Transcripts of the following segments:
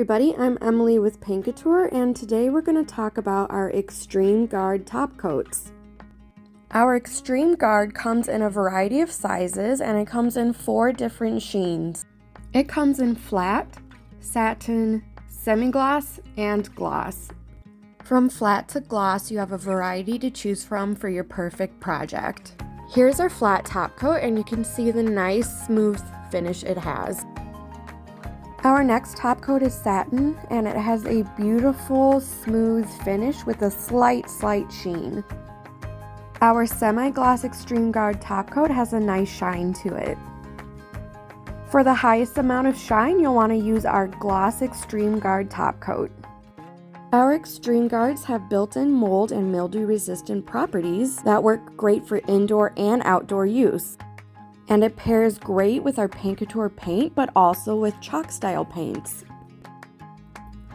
everybody, I'm Emily with Couture, and today we're going to talk about our Extreme Guard Topcoats. Our Extreme Guard comes in a variety of sizes, and it comes in 4 different sheens. It comes in flat, satin, semi-gloss, and gloss. From flat to gloss, you have a variety to choose from for your perfect project. Here's our flat top coat, and you can see the nice smooth finish it has. Our next top coat is satin, and it has a beautiful smooth finish with a slight sheen. Our semi-gloss Extreme Guard top coat has a nice shine to it. For the highest amount of shine, you'll want to use our gloss Extreme Guard top coat. Our Extreme Guards have built-in mold and mildew resistant properties that work great for indoor and outdoor use. And it pairs great with our Couture paint, but also with chalk style paints.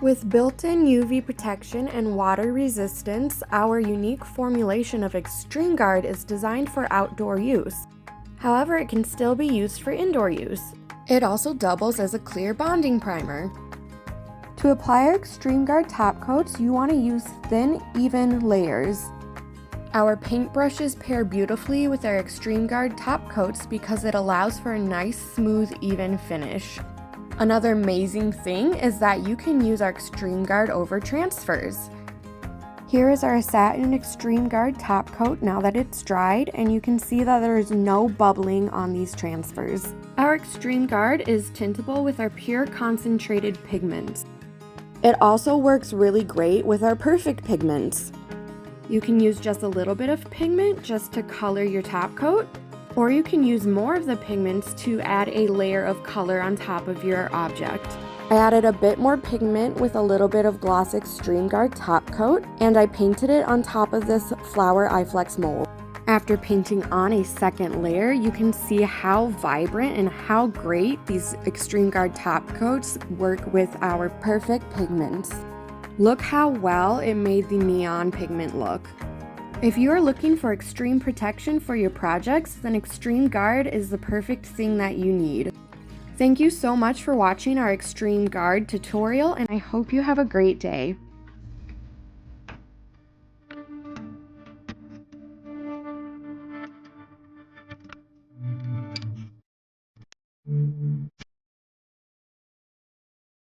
With built-in UV protection and water resistance, our unique formulation of Extreme Guard is designed for outdoor use. However, it can still be used for indoor use. It also doubles as a clear bonding primer. To apply our Extreme Guard top coats, you want to use thin, even layers. Our paintbrushes pair beautifully with our Extreme Guard top coats because it allows for a nice, smooth, even finish. Another amazing thing is that you can use our Extreme Guard over transfers. Here is our Satin Extreme Guard top coat now that it's dried, and you can see that there is no bubbling on these transfers. Our Extreme Guard is tintable with our pure concentrated pigments. It also works really great with our perfect pigments. You can use just a little bit of pigment just to color your top coat, or you can use more of the pigments to add a layer of color on top of your object. I added a bit more pigment with a little bit of gloss Extreme Guard top coat, and I painted it on top of this flower iFlex mold. After painting on a second layer, you can see how vibrant and how great these Extreme Guard top coats work with our perfect pigments. Look how well it made the neon pigment look. If you are looking for extreme protection for your projects, then Extreme Guard is the perfect thing that you need. Thank you so much for watching our Extreme Guard tutorial, and I hope you have a great day.